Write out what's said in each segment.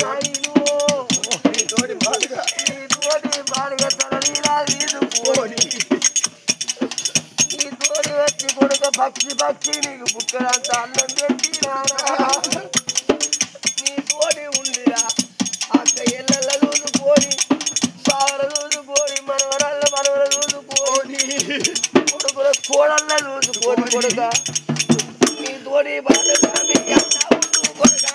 తోటి బాడుగా తలనీలా తీసుకొని ఈ తోడి వచ్చి కొడుక పక్షి నీకు బుక్కలంత అన్నం పెట్టి నీ తోడి ఉండిరా అక్క ఎల్లెల్ల చూసుకొని బావల చూసుకొని మనవర చూసుకొని కొడుకుల కోడల్ల చూసుకొని కొడుక నీ తోడి బాడుగా మీ అన్న ఉండు కొడుక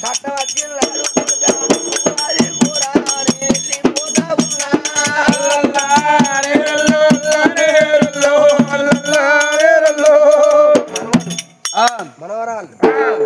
కట్టవచ్చి